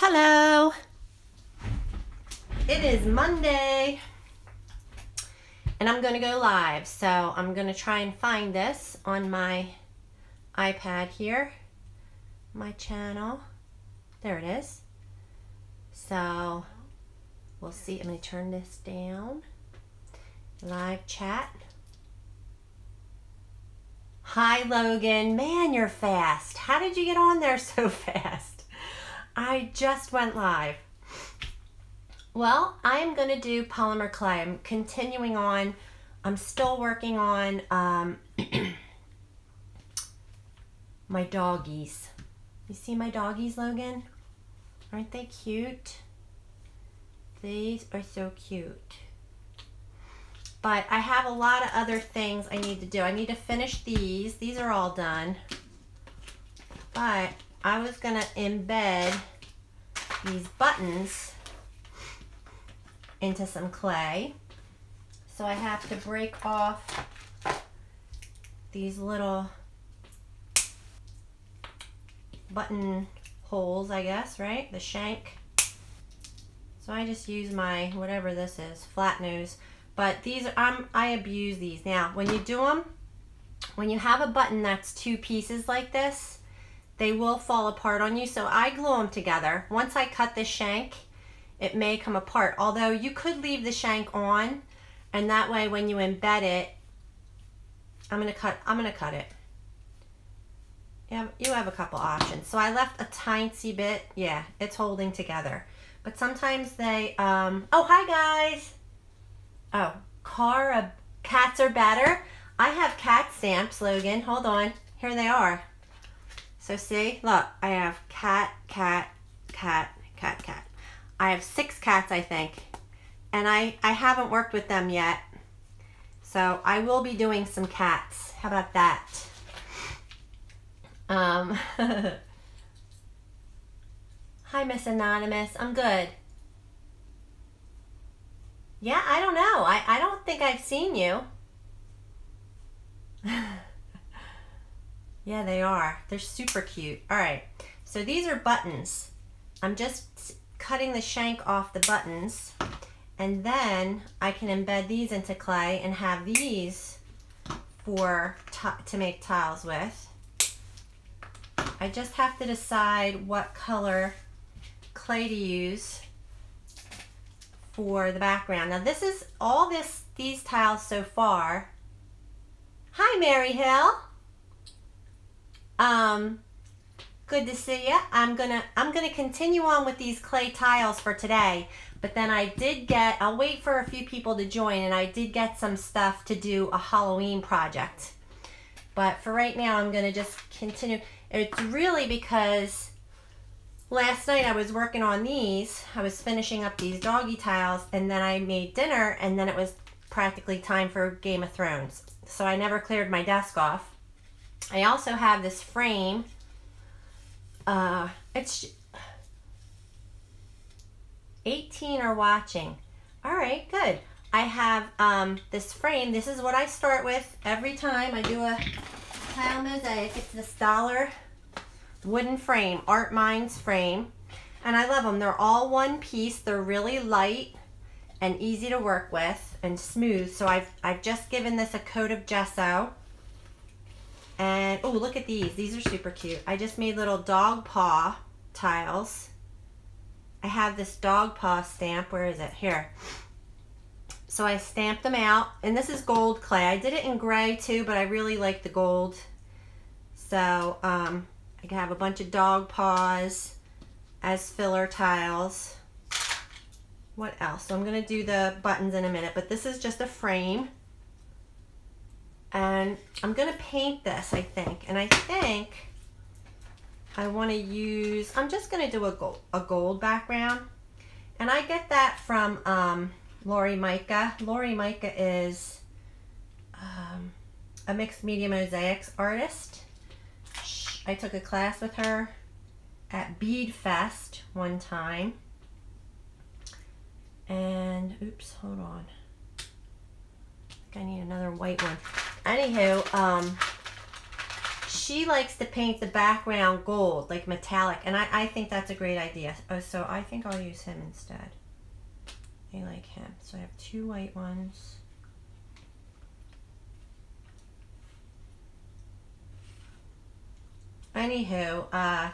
Hello. It is Monday and I'm going to go live. So I'm going to try and find this on my iPad here. My channel. There it is. So we'll see. I'm going to turn this down. Live chat. Hi Logan. Man, you're fast. How did you get on there so fast? I just went live. Well, I'm going to do polymer clay. I'm continuing on. I'm still working on my doggies. You see my doggies, Logan? Aren't they cute? These are so cute. But I have a lot of other things I need to do. I need to finish these. These are all done. But I was going to embed these buttons into some clay. So I have to break off these little button holes, I guess, right? The shank. So I just use my, whatever this is, flat nose. But these, I abuse these. Now, when you do them, when you have a button that's two pieces like this, they will fall apart on you. So I glue them together. Once I cut the shank, it may come apart. Although you could leave the shank on, and that way when you embed it, I'm gonna cut it. You have a couple options. So I left a tiny bit. Yeah, it's holding together. But sometimes they, oh, hi guys. Oh, cats are better. I have cat stamps, Logan. Hold on. Here they are. So see, look, I have cat, cat, cat, cat, cat. I have 6 cats, I think. And I haven't worked with them yet. So I will be doing some cats. How about that? Hi, Miss Anonymous. I'm good. Yeah, I don't know. I don't think I've seen you. Yeah, they are. They're super cute. All right. So these are buttons. I'm just cutting the shank off the buttons. And then I can embed these into clay and have these to make tiles with. I just have to decide what color clay to use for the background. Now this is all these tiles so far. Hi Mary Hill. Good to see you. I'm gonna continue on with these clay tiles for today, but then I'll wait for a few people to join, and I did get some stuff to do a Halloween project. But for right now, I'm gonna just continue. It's really because last night I was working on these. I was finishing up these doggy tiles, and then I made dinner, and then it was practically time for Game of Thrones. So I never cleared my desk off. I also have this frame. It's 18 are watching. All right, good. I have this frame. This is what I start with every time I do a tile mosaic. It's this $1 wooden frame, Art Minds frame. And I love them. They're all one piece. They're really light and easy to work with and smooth. So I've just given this a coat of gesso. And oh, look at these. These are super cute. I just made little dog paw tiles. I have this dog paw stamp. Where is it? Here. So I stamped them out. And this is gold clay. I did it in gray too, but I really like the gold. So I have a bunch of dog paws as filler tiles. What else? So I'm going to do the buttons in a minute, but this is just a frame. And I'm going to paint this, I think. And I think I want to use, I'm just going to do a gold background. And I get that from Lori Micah. Lori Micah is a mixed media mosaics artist. I took a class with her at Bead Fest one time. And, oops, hold on. I need another white one. Anywho, she likes to paint the background gold, like metallic, and I think that's a great idea. Oh, so I think I'll use him instead. I like him. So I have 2 white ones. Anywho,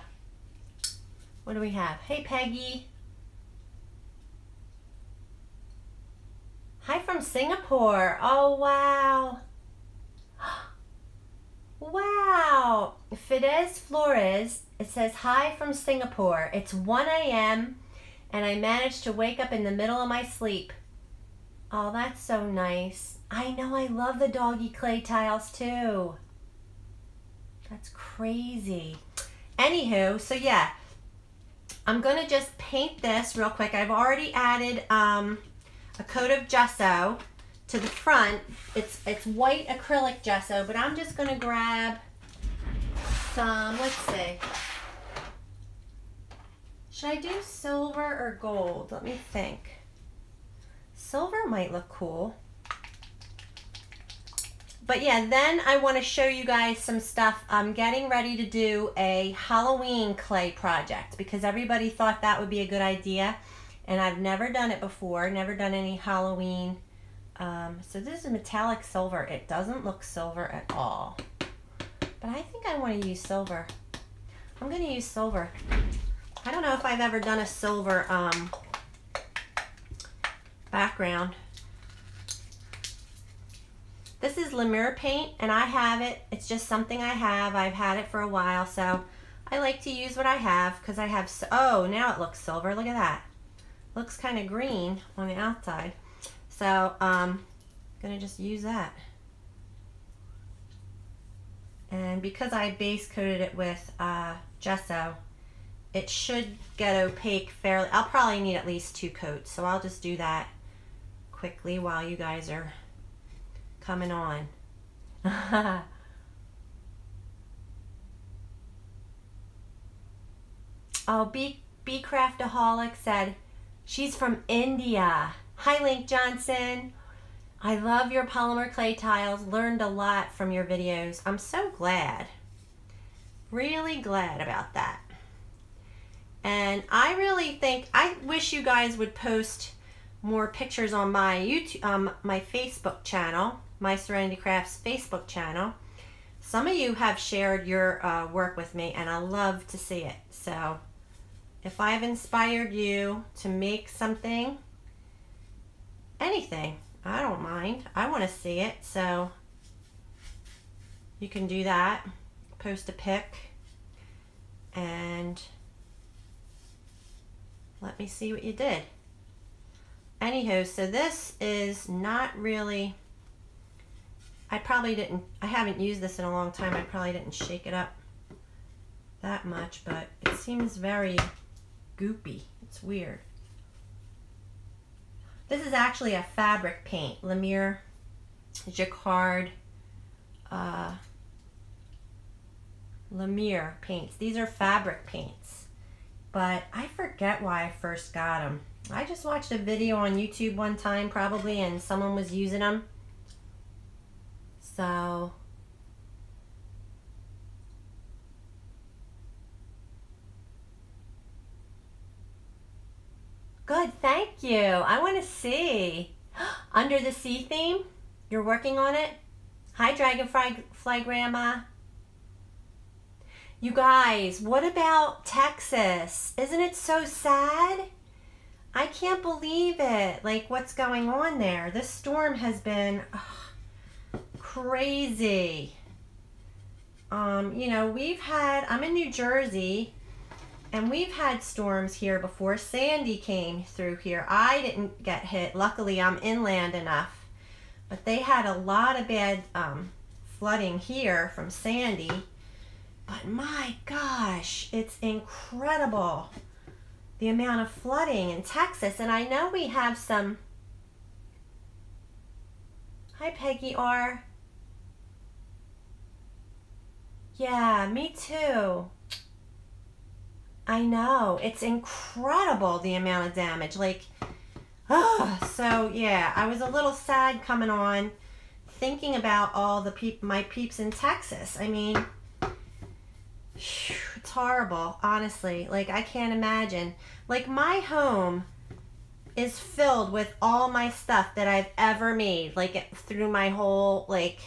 what do we have? Hey, Peggy. Hi from Singapore. Oh, wow. Wow. Fidesz Flores, it says, hi from Singapore. It's 1 a.m. and I managed to wake up in the middle of my sleep. Oh, that's so nice. I know, I love the doggy clay tiles too. That's crazy. Anywho, so yeah, I'm gonna just paint this real quick. I've already added a coat of gesso to the front. It's white acrylic gesso, but I'm just gonna grab some, let's see. Should I do silver or gold? Let me think. Silver might look cool. But yeah, then I want to show you guys some stuff. I'm getting ready to do a Halloween clay project because everybody thought that would be a good idea. And I've never done it before, never done any Halloween. So this is metallic silver. It doesn't look silver at all. But I think I want to use silver. I'm going to use silver. I don't know if I've ever done a silver background. This is Lemire paint, and I have it. It's just something I have. I've had it for a while, so I like to use what I have because I have, oh, now it looks silver. Look at that. Looks kind of green on the outside. So I'm going to just use that. And because I base coated it with gesso, it should get opaque fairly. I'll probably need at least 2 coats, so I'll just do that quickly while you guys are coming on. Oh, B Craftaholic said she's from India. Hi, Link Johnson. I love your polymer clay tiles. Learned a lot from your videos. I'm so glad. Really glad about that. And I really think, I wish you guys would post more pictures on my YouTube, my Facebook channel, My Serenity Crafts Facebook channel. Some of you have shared your work with me, and I love to see it. So if I've inspired you to make something, anything, I don't mind. I want to see it, so you can do that. Post a pic and let me see what you did. Anywho, so this is not really, I haven't used this in a long time. I probably didn't shake it up that much, but it seems very goopy. It's weird. This is actually a fabric paint, Lemire Jacquard Lemire paints. These are fabric paints, but I forget why I first got them. I just watched a video on YouTube one time probably, and someone was using them. So good, thank you. I want to see. Under the Sea theme, you're working on it? Hi, Dragonfly Grandma. You guys, what about Texas? Isn't it so sad? I can't believe it. Like, what's going on there? This storm has been crazy. You know, I'm in New Jersey, and we've had storms here before. Sandy came through here. I didn't get hit. Luckily, I'm inland enough. But they had a lot of bad flooding here from Sandy. But my gosh, it's incredible the amount of flooding in Texas. And I know we have some. Hi, Peggy R. Yeah, me too. I know, it's incredible the amount of damage. Like, so yeah, I was a little sad coming on, thinking about all the my peeps in Texas. I mean, It's horrible, honestly. Like, I can't imagine. Like, my home is filled with all my stuff that I've ever made, like, through my whole, like,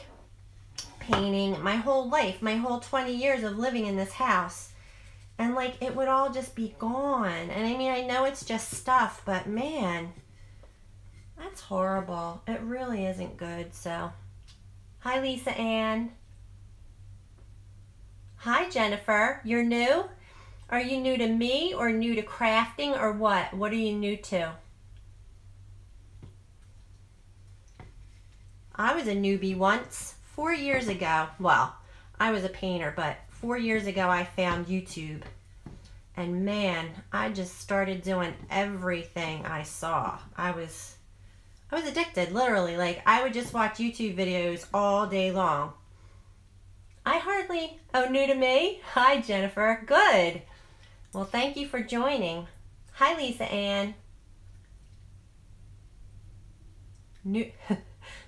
painting, my whole life, my whole 20 years of living in this house. And, like, it would all just be gone. And, I mean, I know it's just stuff, but, man, that's horrible. It really isn't good, so. Hi, Lisa Ann. Hi, Jennifer. You're new? Are you new to me or new to crafting or what? What are you new to? I was a newbie once, 4 years ago. Well, I was a painter, but 4 years ago I found YouTube. And man, I just started doing everything I saw. I was addicted, literally. Like, I would just watch YouTube videos all day long. Oh, new to me? Hi, Jennifer. Good. Well, thank you for joining. Hi, Lisa Ann. New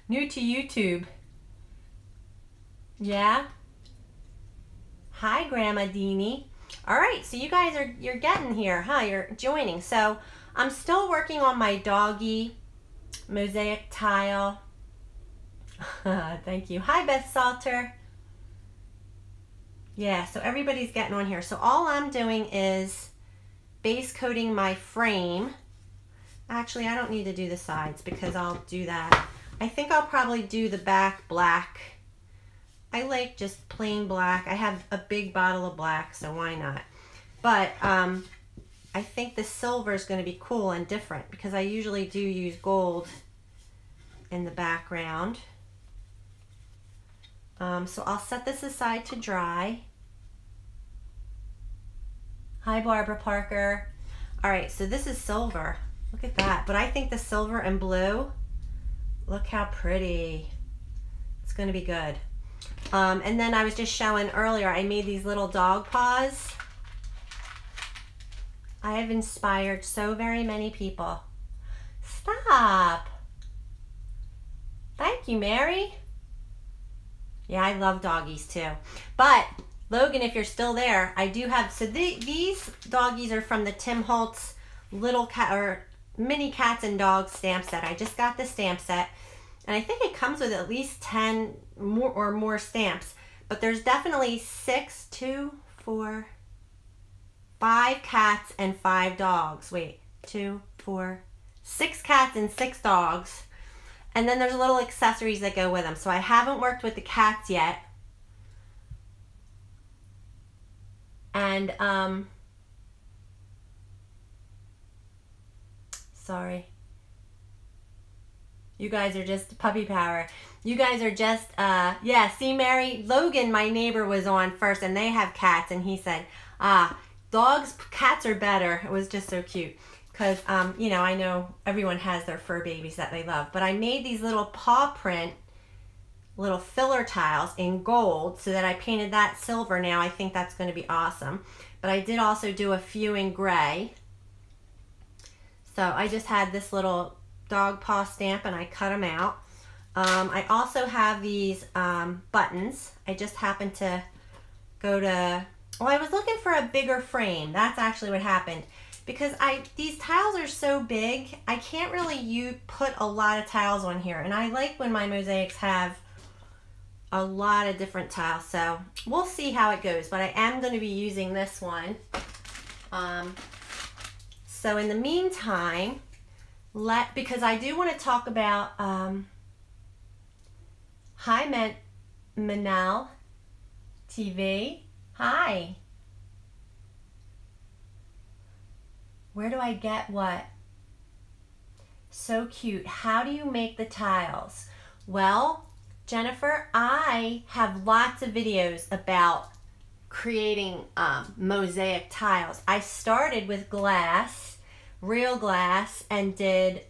to YouTube. Yeah? Hi, Grandma Deanie. All right, so you guys you're getting here, huh? You're joining. So I'm still working on my doggy mosaic tile. Thank you. Hi, Beth Salter. Yeah, so everybody's getting on here. So all I'm doing is base coating my frame. Actually, I don't need to do the sides because I'll do that. I think I'll probably do the back black. I like just plain black. I have a big bottle of black, so why not? But I think the silver is going to be cool and different because I usually do use gold in the background. So I'll set this aside to dry. Hi, Barbara Parker. All right, so this is silver. Look at that. But I think the silver and blue, look how pretty. It's going to be good. And then I was just showing earlier, I made these little dog paws. I have inspired so very many people. Stop. Thank you, Mary. Yeah, I love doggies too. But Logan, if you're still there, I do have, so these doggies are from the Tim Holtz little cat or mini cats and dogs stamp set. I just got the stamp set and I think it comes with at least 10 more stamps, but there's definitely 5 cats and 5 dogs. Wait, 6 cats and 6 dogs. And then there's little accessories that go with them. So I haven't worked with the cats yet. And, sorry. You guys are just puppy power. You guys are just, yeah, see, Mary, Logan, my neighbor, was on first, and they have cats, and he said, cats are better. It was just so cute. Because, you know, I know everyone has their fur babies that they love. But I made these little paw print, little filler tiles in gold so that I painted that silver now. I think that's going to be awesome. But I did also do a few in gray. So I just had this little dog paw stamp and I cut them out. I also have these buttons. I just happened to go to, well, I was looking for a bigger frame. That's actually what happened. Because these tiles are so big, I can't really put a lot of tiles on here. And I like when my mosaics have a lot of different tiles. So we'll see how it goes. But I am going to be using this one. So in the meantime, because I do want to talk about, hi, Manal TV. Hi. Where do I get what? So cute. How do you make the tiles? Well, Jennifer, I have lots of videos about creating mosaic tiles. I started with glass, real glass, and did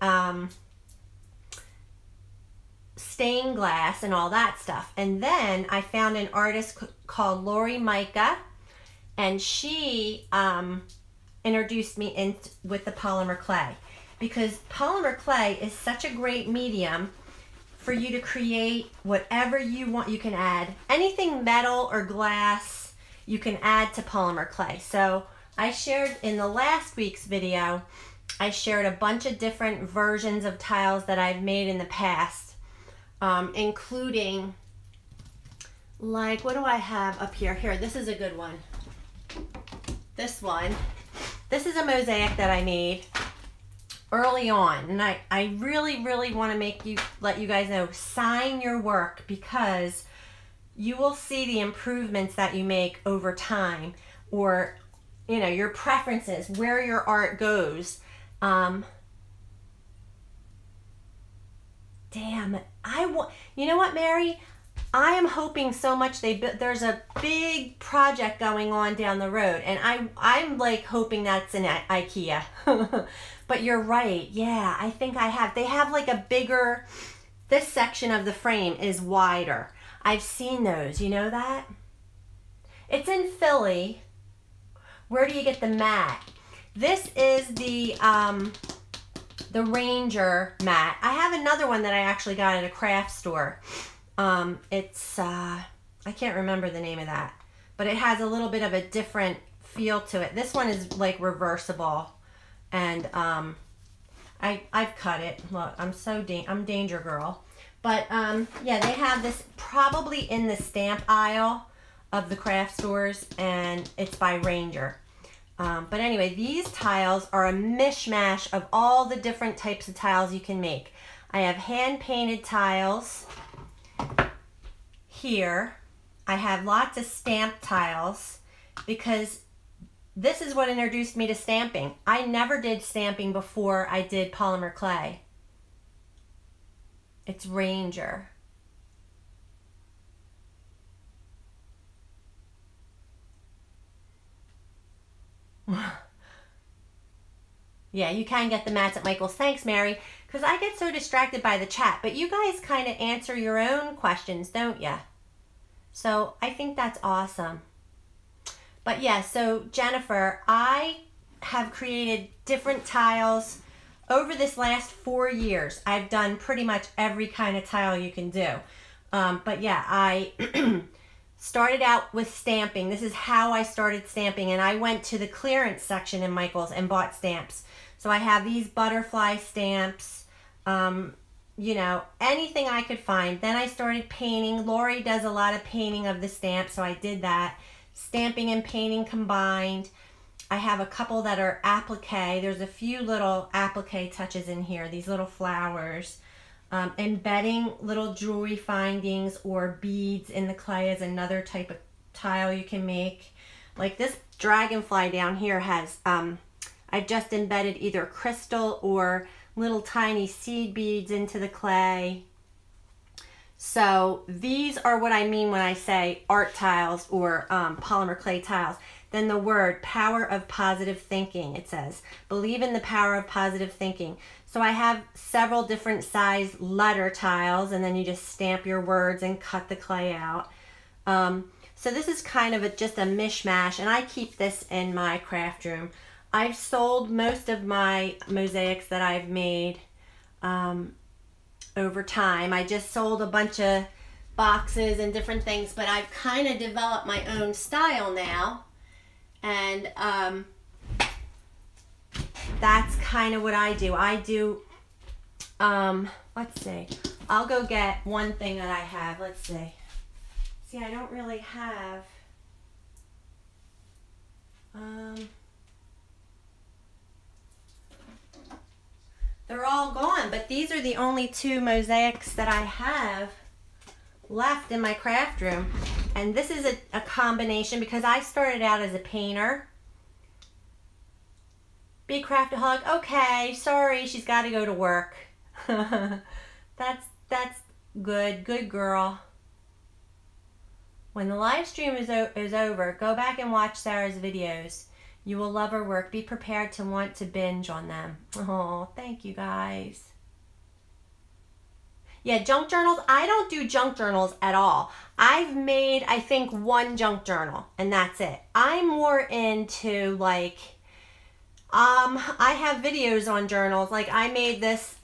stained glass and all that stuff. And then I found an artist called Lori Micah, and she introduced me with the polymer clay, because polymer clay is such a great medium for you to create whatever you want. You can add anything metal or glass. you can add to polymer clay. So I shared in the last week's video, I shared a bunch of different versions of tiles that I've made in the past, including, like, what do I have up here? Here, this is a good one. This one. This is a mosaic that I made early on, and I really want to let you guys know, sign your work, because you will see the improvements that you make over time, or you know, your preferences, where your art goes. Damn, you know what, Mary? I am hoping so much there's a big project going on down the road, and I'm like hoping that's in IKEA. But you're right. Yeah, I think I have. They have like a bigger, this section of the frame is wider. I've seen those. You know that? It's in Philly. Where do you get the mat? This is the Ranger mat. I have another one that I actually got at a craft store. It's, I can't remember the name of that, but it has a little bit of a different feel to it. This one is like reversible, and I've cut it. Look, I'm Danger Girl. But yeah, they have this probably in the stamp aisle of the craft stores, and it's by Ranger. But anyway, these tiles are a mishmash of all the different types of tiles you can make. I have hand-painted tiles here. I have lots of stamp tiles, because this is what introduced me to stamping. I never did stamping before I did polymer clay. It's Ranger. Yeah, you can get the mats at Michael's. Thanks, Mary, because I get so distracted by the chat, but you guys kind of answer your own questions, don't you? So I think that's awesome. But yeah, so Jennifer, I have created different tiles over this last 4 years. I've done pretty much every kind of tile you can do. But yeah, I started out with stamping. This is how I started stamping, and I went to the clearance section in Michael's and bought stamps. So I have these butterfly stamps, you know, anything I could find. Then I started painting. Lori does a lot of painting of the stamps, so I did that. Stamping and painting combined. I have a couple that are applique. There's a few little applique touches in here, these little flowers. Embedding little jewelry findings or beads in the clay is another type of tile you can make. Like this dragonfly down here has, I've just embedded either crystal or little tiny seed beads into the clay. So these are what I mean when I say art tiles or polymer clay tiles. Then the word power of positive thinking, it says. Believe in the power of positive thinking. So I have several different size letter tiles, and then you just stamp your words and cut the clay out. So this is kind of just a mishmash, and I keep this in my craft room. I've sold most of my mosaics that I've made over time. I just sold a bunch of boxes and different things, but I've kind of developed my own style now. And that's kind of what I do. Let's see. I'll go get one thing that I have. Let's see. See, I don't really have, they're all gone, but these are the only two mosaics that I have left in my craft room. And this is a combination, because I started out as a painter. Big Craftaholic. Okay, sorry, she's got to go to work. That's good. Good girl. When the live stream is over, go back and watch Sarah's videos. You will love her work. Be prepared to want to binge on them. Oh, thank you guys. Yeah, junk journals. I don't do junk journals at all. I've made, I think, one junk journal, and that's it. I'm more into, like, I have videos on journals. Like, I made this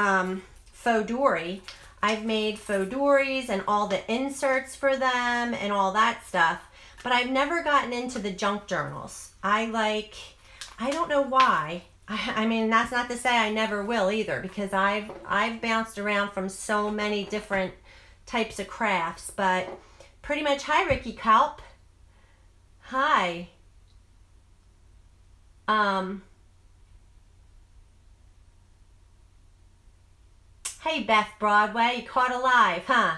faux dory. I've made faux dories and all the inserts for them and all that stuff. but I've never gotten into the junk journals. I don't know why. I mean, that's not to say I never will either, because I've bounced around from so many different types of crafts, but pretty much, hi Ricky Kalp. Hi. Hey Beth Broadway, you caught alive, huh?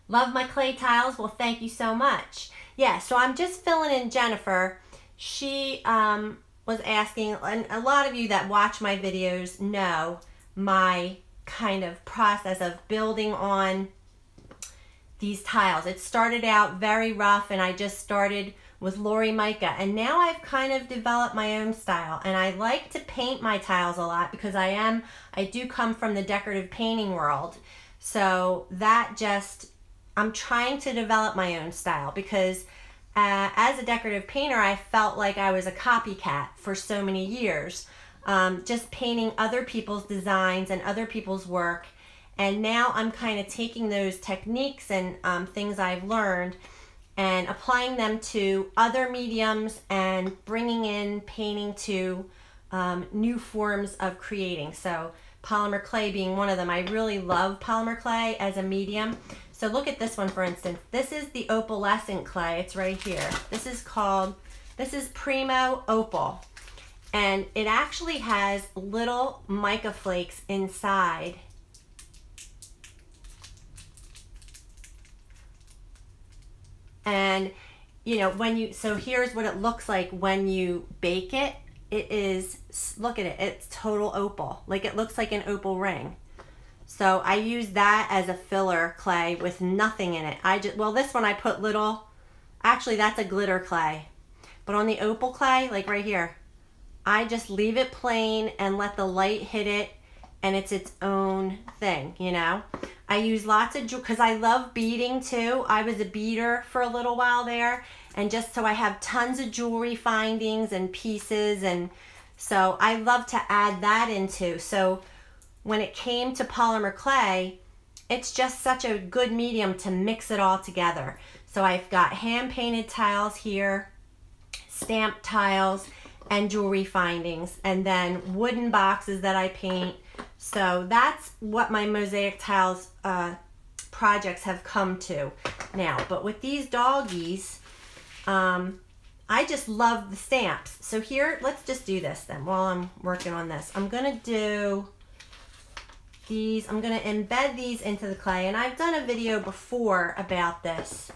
Love my clay tiles? Well, thank you so much. Yeah, so I'm just filling in Jennifer. She was asking, and a lot of you that watch my videos know my kind of process of building on these tiles. It started out very rough, and I just started with Lori Mica, and now I've kind of developed my own style, and I like to paint my tiles a lot because I do come from the decorative painting world. So that just, I'm trying to develop my own style because as a decorative painter, I felt like I was a copycat for so many years, just painting other people's designs and other people's work. And now I'm kind of taking those techniques and things I've learned and applying them to other mediums and bringing in painting to new forms of creating. So polymer clay being one of them. I really love polymer clay as a medium. So look at this one, for instance. This is the opalescent clay. It's right here. This is Primo Opal. And it actually has little mica flakes inside. And, you know, so here's what it looks like when you bake it. It is, look at it, it's total opal. Like it looks like an opal ring. So I use that as a filler clay with nothing in it. Well, this one I put little, actually that's a glitter clay. But on the opal clay, like right here, I just leave it plain and let the light hit it, and it's its own thing, you know. I use lots of, because I love beading too. I was a beader for a little while there, and just so I have tons of jewelry findings and pieces, and so I love to add that into. So when it came to polymer clay, it's just such a good medium to mix it all together. So I've got hand painted tiles here, stamped tiles, and jewelry findings, and then wooden boxes that I paint. So that's what my mosaic tiles projects have come to now. But with these doggies, I just love the stamps. So here, let's just do this then while I'm working on this. I'm gonna do these, I'm gonna embed these into the clay, and I've done a video before about this.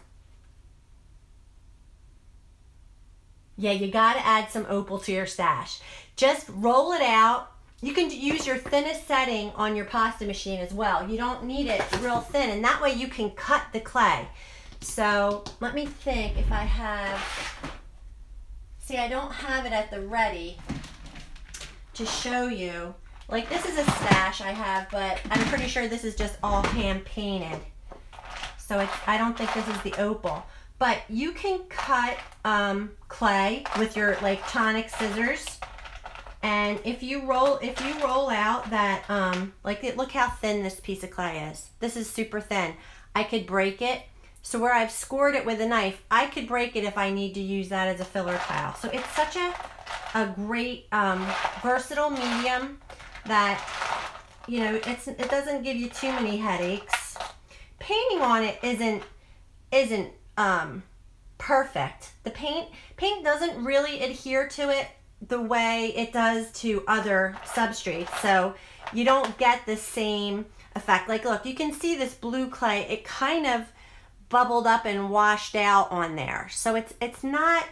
Yeah, you gotta add some opal to your stash. Just roll it out. You can use your thinnest setting on your pasta machine as well. You don't need it real thin, and that way you can cut the clay. So let me think if I have, see, I don't have it at the ready to show you. Like this is a stash I have, but I'm pretty sure this is just all hand painted. So I don't think this is the opal. But you can cut clay with your like tonic scissors, and if you roll out that look how thin this piece of clay is. This is super thin. I could break it. So where I've scored it with a knife, I could break it if I need to use that as a filler tile. So it's such a great versatile medium that, you know, it doesn't give you too many headaches. Painting on it isn't perfect. The paint doesn't really adhere to it the way it does to other substrates, so you don't get the same effect. Like look, you can see this blue clay, it kind of bubbled up and washed out on there. So it's not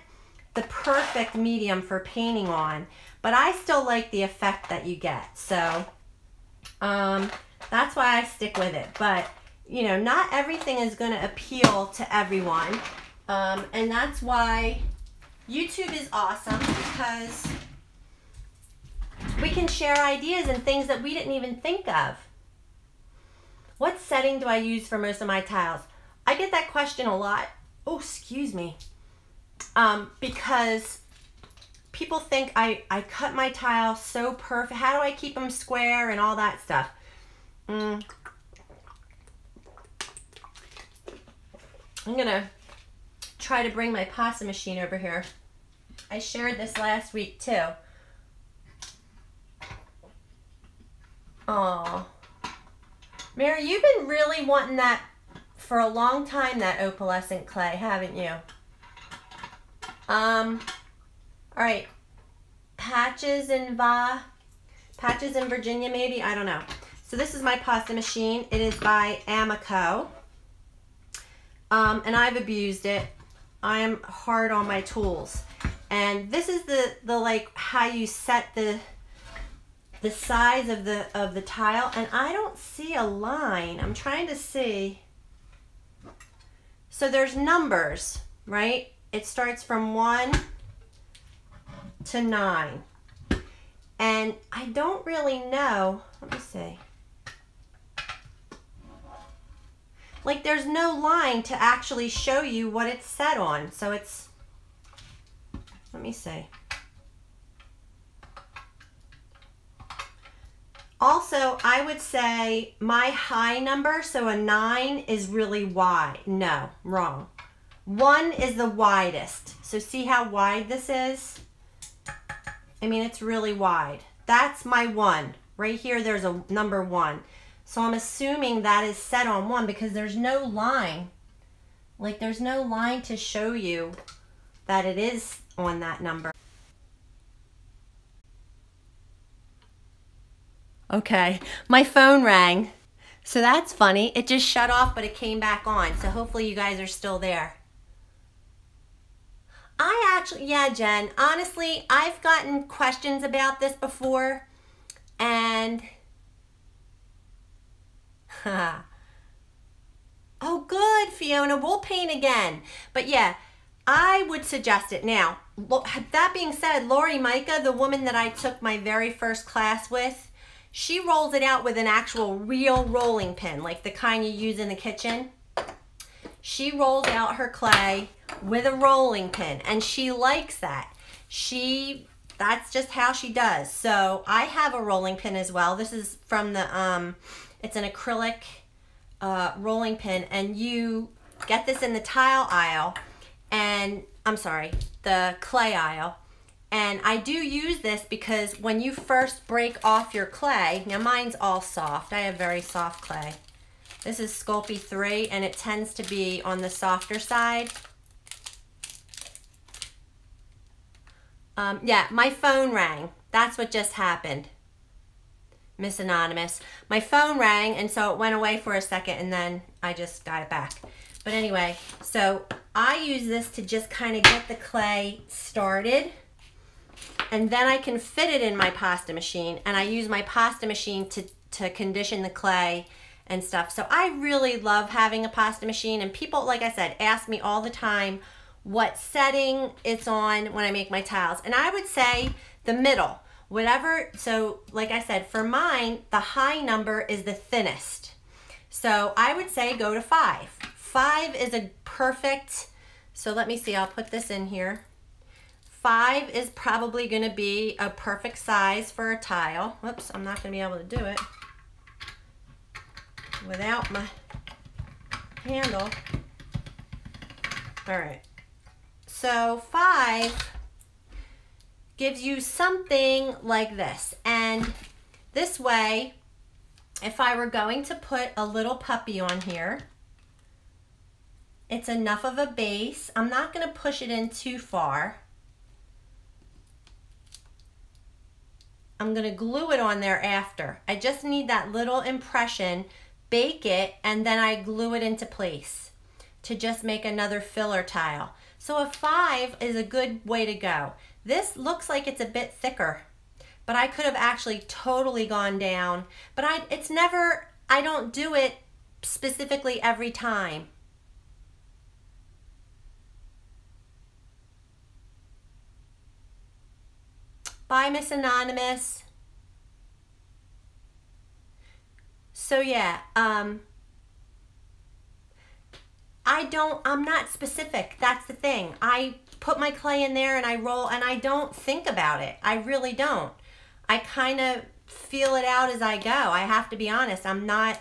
the perfect medium for painting on, but I still like the effect that you get. So that's why I stick with it. But you know, not everything is going to appeal to everyone. And that's why YouTube is awesome, because we can share ideas and things that we didn't even think of. What setting do I use for most of my tiles? I get that question a lot. Oh, excuse me. Because people think I cut my tiles so perfect. How do I keep them square and all that stuff? I'm gonna try to bring my pasta machine over here. I shared this last week too. Oh, Mary, you've been really wanting that for a long time, that opalescent clay, haven't you? All right, Patches in Virginia, maybe, I don't know. So this is my pasta machine. It is by Amico, and I've abused it. I'm hard on my tools, and this is the like how you set the size of the tile, and I don't see a line. I'm trying to see. So there's numbers, right? It starts from 1 to 9. And I don't really know. Let me see. Like there's no line to actually show you what it's set on. So it's, let me see. Also, I would say my high number, so a 9 is really wide. No, wrong. 1 is the widest. So see how wide this is? I mean, it's really wide. That's my 1. Right here, there's a number 1. So I'm assuming that is set on 1 because there's no line. Like there's no line to show you that it is on that number. Okay, my phone rang. So that's funny. It just shut off, but it came back on. So hopefully you guys are still there. Yeah, Jen, honestly, I've gotten questions about this before, and oh good, Fiona, we'll paint again. But yeah, I would suggest it. Now, that being said, Lori Micah, the woman that I took my very first class with, she rolls it out with an actual real rolling pin, like the kind you use in the kitchen. She rolls out her clay with a rolling pin, and she likes that. That's just how she does. So I have a rolling pin as well. This is from the, it's an acrylic rolling pin, and you get this in the tile aisle, and I'm sorry, the clay aisle. And I do use this because when you first break off your clay, now mine's all soft. I have very soft clay. This is Sculpey 3, and it tends to be on the softer side. Yeah, my phone rang. That's what just happened, Miss Anonymous. My phone rang, and so it went away for a second, and then I just got it back. But anyway, so I use this to just kind of get the clay started, and then I can fit it in my pasta machine, and I use my pasta machine to condition the clay and stuff. So I really love having a pasta machine, and people, like I said, ask me all the time what setting it's on when I make my tiles, and I would say the middle, whatever. So like I said, for mine, the high number is the thinnest, so I would say go to 5. 5 is a perfect, so let me see, I'll put this in here. 5 is probably going to be a perfect size for a tile. Whoops, I'm not going to be able to do it without my handle. All right, so 5 gives you something like this, and this way, if I were going to put a little puppy on here, it's enough of a base. I'm not going to push it in too far. I'm going to glue it on there after. I just need that little impression, bake it, and then I glue it into place to just make another filler tile. So a 5 is a good way to go. This looks like it's a bit thicker, but I could have actually totally gone down, but I don't do it specifically every time. Bye, Miss Anonymous. So yeah, I'm not specific. That's the thing. I put my clay in there and I roll, and I don't think about it. I really don't. I kind of feel it out as I go. I have to be honest. I'm not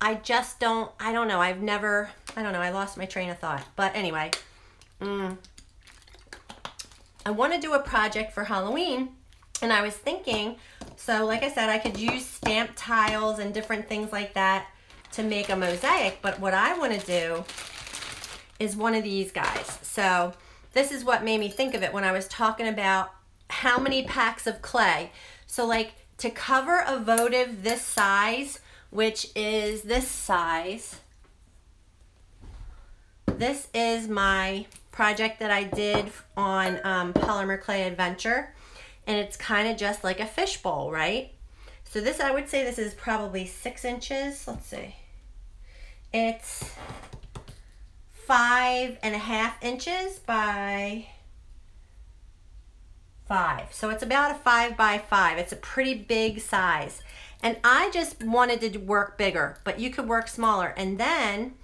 I just don't, I don't know. I don't know. I lost my train of thought. But anyway, I want to do a project for Halloween. And I was thinking, so like I said, I could use stamp tiles and different things like that to make a mosaic. But what I want to do is one of these guys. So this is what made me think of it when I was talking about how many packs of clay. So like to cover a votive this size, which is this size, this is my project that I did on Polymer Clay Adventure. And it's kind of just like a fishbowl, right? So this, I would say this is probably 6 inches. Let's see. It's 5.5 inches by 5. So it's about a 5 by 5. It's a pretty big size. And I just wanted to work bigger, but you could work smaller. And then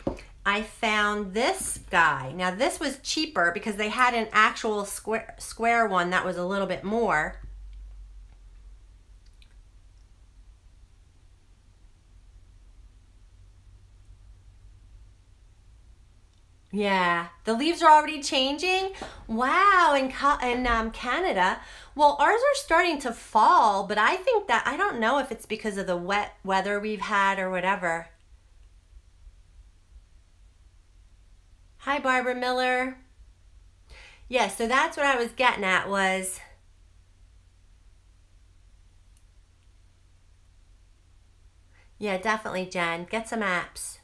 I found this guy. Now this was cheaper because they had an actual square one that was a little bit more. Yeah, the leaves are already changing. Wow, in Canada. Well, ours are starting to fall, but I think that, I don't know if it's because of the wet weather we've had or whatever. Hi, Barbara Miller. Yeah, so that's what I was getting at was, yeah, definitely, Jen. Get some apps.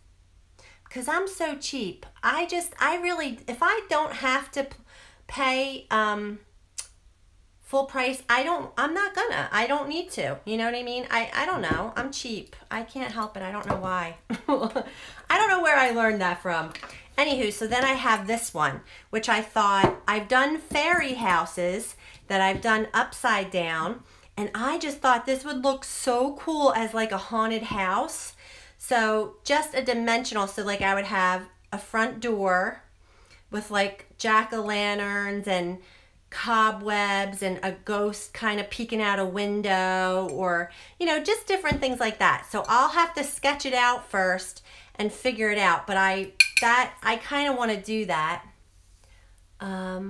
Because I'm so cheap. I really, if I don't have to pay full price, I'm not gonna. I don't need to. You know what I mean? I don't know. I'm cheap. I can't help it. I don't know why. I don't know where I learned that from. Anywho, so then I have this one, which I thought, I've done fairy houses that I've done upside down, and I just thought this would look so cool as like a haunted house. So just a dimensional, so like I would have a front door with like jack-o'-lanterns and cobwebs and a ghost kind of peeking out a window, or, you know, just different things like that. So I'll have to sketch it out first and figure it out, but I kind of want to do that. Hi,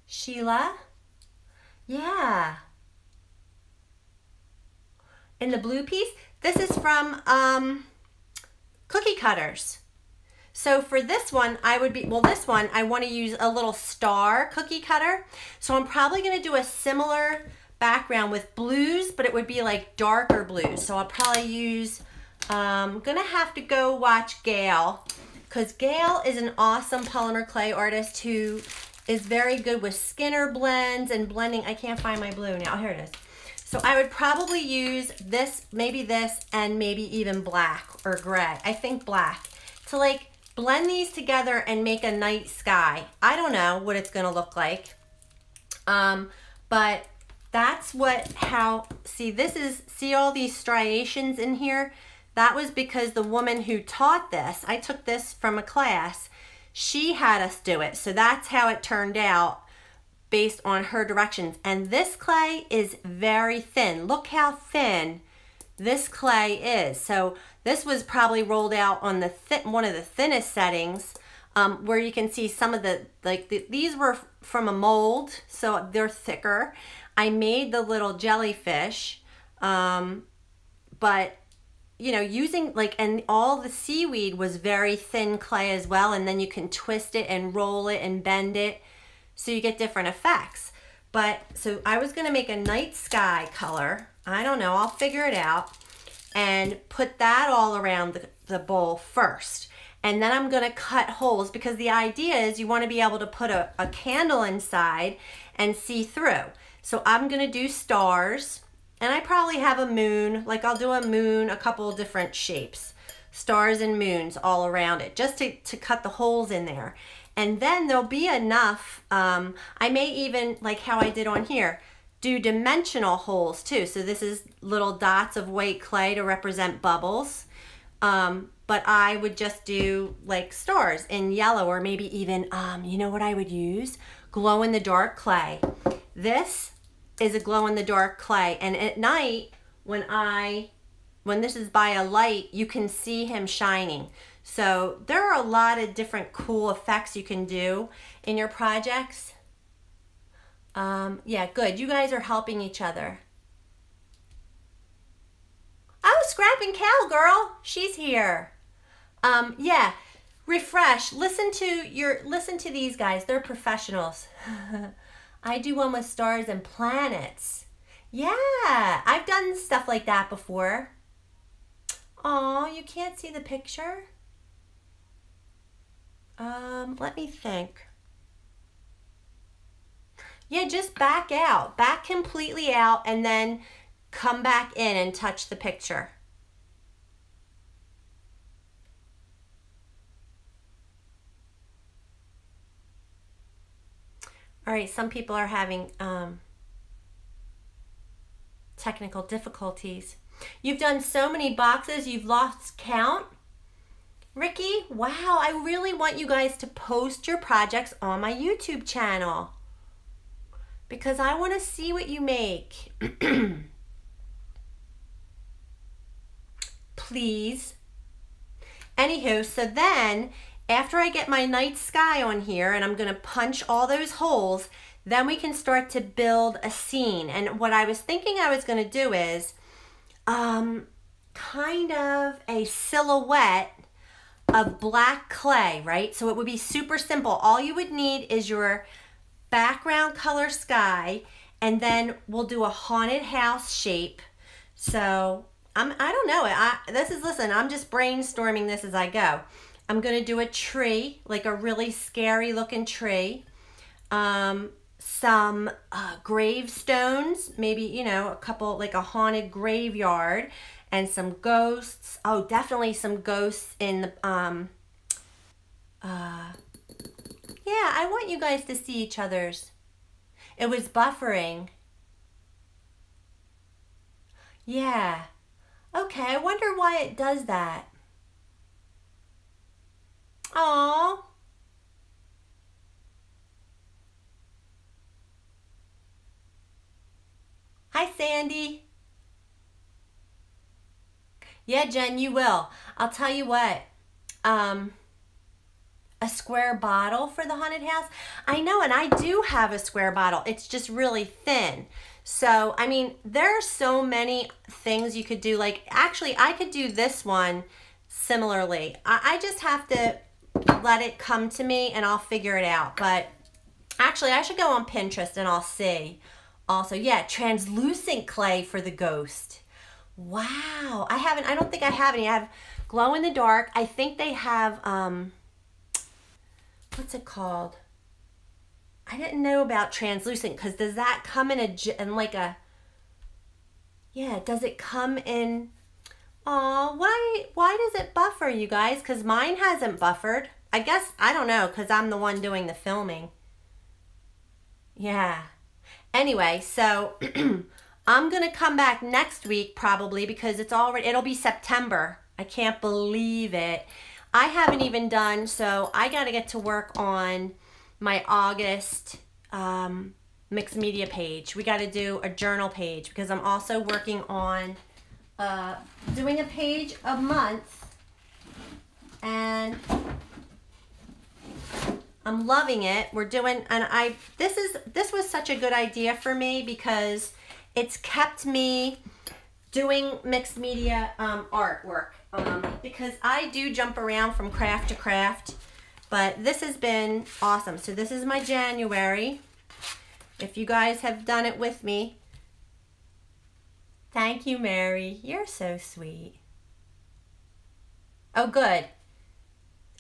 Sheila. Yeah. In the blue piece, this is from Cookie Cutters. So for this one, this one, I want to use a little star cookie cutter. So I'm probably going to do a similar background with blues, but it would be like darker blues. So I'll probably use, I'm going to have to go watch Gail, because Gail is an awesome polymer clay artist who is very good with Skinner blends and blending. I can't find my blue now. Here it is. So I would probably use this, and maybe even black or gray. I think black, to like blend these together and make a night sky. I don't know what it's gonna look like. But that's see all these striations in here? That was because the woman who taught this, I took this from a class, she had us do it. So that's how it turned out, based on her directions. And this clay is very thin. Look how thin this clay is. So this was probably rolled out on the one of the thinnest settings, where you can see some of these were from a mold, so they're thicker. I made the little jellyfish, but you know, using and all the seaweed was very thin clay as well, and then you can twist it and roll it and bend it, so you get different effects. But so I was gonna make a night sky color. I don't know, I'll figure it out, and put that all around the bowl first. And then I'm gonna cut holes, because the idea is you wanna be able to put a candle inside and see through. So I'm gonna do stars, and I probably have a moon, like I'll do a moon, a couple of different shapes, stars and moons all around it, just to cut the holes in there. And then there'll be enough, I may even, like how I did on here, do dimensional holes too. So this is little dots of white clay to represent bubbles. But I would just do like stars in yellow, or maybe even, you know what I would use? Glow in the dark clay. This is a glow in the dark clay. And at night, when this is by a light, you can see him shining. So there are a lot of different cool effects you can do in your projects. Yeah, good. You guys are helping each other. Oh, Scrapping Cowgirl, she's here. Yeah, refresh. Listen to these guys. They're professionals. I do one with stars and planets. Yeah, I've done stuff like that before. Oh, you can't see the picture? Let me think. Yeah, just back out. Back completely out and then come back in and touch the picture. All right, some people are having technical difficulties. You've done so many boxes, you've lost count. Ricky, wow, I really want you guys to post your projects on my YouTube channel because I want to see what you make. Please. Anywho, so then after I get my night sky on here and I'm going to punch all those holes, then we can start to build a scene. And what I was thinking I was going to do is kind of a silhouette of black clay, right? So it would be super simple. All you would need is your background color sky, and then we'll do a haunted house shape. So I don't know. Listen, I'm just brainstorming this as I go. I'm going to do a tree, like a really scary looking tree. Some gravestones, maybe, you know, a couple, like a haunted graveyard, and some ghosts. Oh, definitely some ghosts in the, yeah, I want you guys to see each other's. It was buffering. Yeah. Okay, I wonder why it does that. Aww. Hi, Sandy. Yeah, Jen, you will. I'll tell you what. A square bottle for the haunted house. I know, and I do have a square bottle. It's just really thin. So, I mean, there are so many things you could do. Like, actually, I could do this one similarly. I just have to let it come to me and I'll figure it out. But actually, I should go on Pinterest and I'll see. Also, yeah, translucent clay for the ghost. Wow. I don't think I have any. I have glow in the dark. I think they have, what's it called? I didn't know about translucent, because does that come in like a, yeah, does it come in, oh, why does it buffer, you guys? Because mine hasn't buffered. I guess, I don't know, because I'm the one doing the filming. Yeah. Anyway, so I'm going to come back next week probably, because it'll be September. I can't believe it. I haven't even done, so I got to get to work on my August mixed media page. We got to do a journal page, because I'm also working on doing a page a month, and I'm loving it. We're doing, and this was such a good idea for me, because it's kept me doing mixed media artwork, because I do jump around from craft to craft, but this has been awesome. So this is my January. If you guys have done it with me, thank you, Mary. You're so sweet. Oh, good.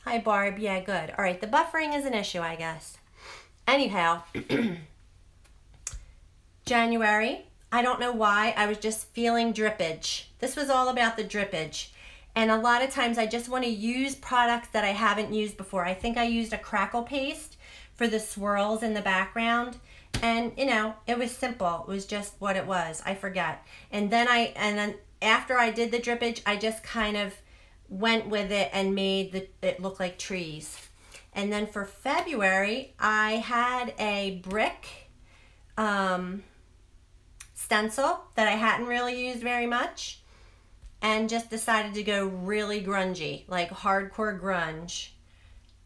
Hi, Barb. Yeah, good. All right, the buffering is an issue, I guess. Anyhow, January. I don't know why, I was just feeling drippage. This was all about the drippage. And a lot of times I just want to use products that I haven't used before. I think I used a crackle paste for the swirls in the background. And, you know, it was simple. It was just what it was. I forget. And then after I did the drippage, I just kind of went with it and made it look like trees. And then for February, I had a brick stencil that I hadn't really used very much and just decided to go really grungy, like hardcore grunge.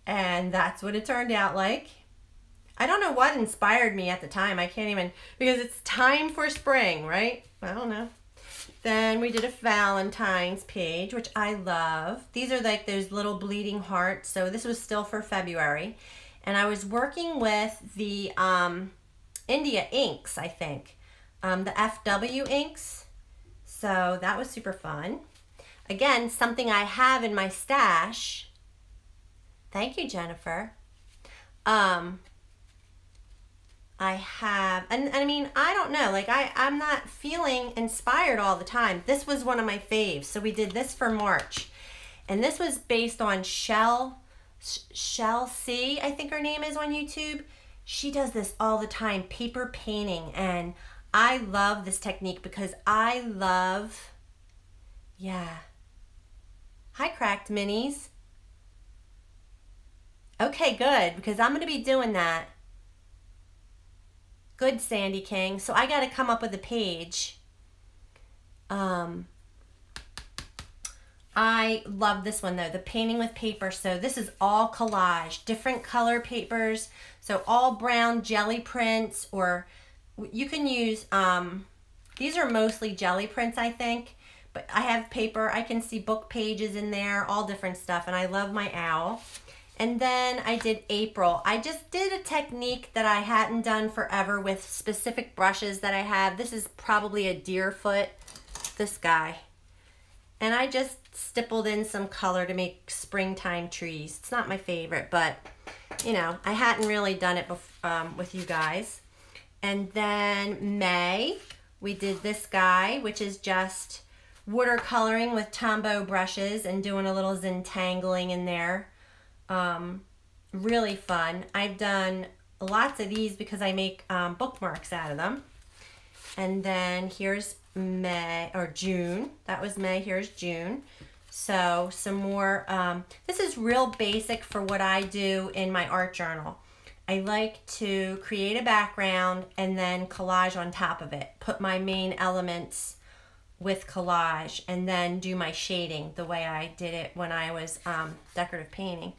And that's what it turned out like. I don't know what inspired me at the time. I can't even, because it's time for spring, right? I don't know. Then we did a Valentine's page, which I love. These are like those little bleeding hearts. So this was still for February. And I was working with the India inks, I think. The FW inks. So that was super fun. Again, something I have in my stash. Thank you, Jennifer. I have, and I mean, I don't know, like I'm not feeling inspired all the time. This was one of my faves. So we did this for March. And this was based on Shell C, I think her name is on YouTube. She does this all the time, paper painting. And I love this technique because I love, yeah. Hi, Cracked Minis. Okay, good, because I'm going to be doing that. Good, Sandy King. So I got to come up with a page. I love this one though, the painting with paper. So this is all collage, different color papers. So all brown jelly prints, or you can use, these are mostly jelly prints, I think. But I have paper, I can see book pages in there, all different stuff. And I love my owl. And then I did April. I just did a technique that I hadn't done forever with specific brushes that I have. This is probably a Deerfoot, this guy. And I just stippled in some color to make springtime trees. It's not my favorite, but you know, I hadn't really done it with you guys. And then May, we did this guy, which is just watercoloring with Tombow brushes and doing a little Zentangling in there. Really fun. I've done lots of these because I make bookmarks out of them. And then here's May, or June. That was May, here's June. So some more, this is real basic for what I do in my art journal. I like to create a background and then collage on top of it. Put my main elements with collage and then do my shading the way I did it when I was decorative painting.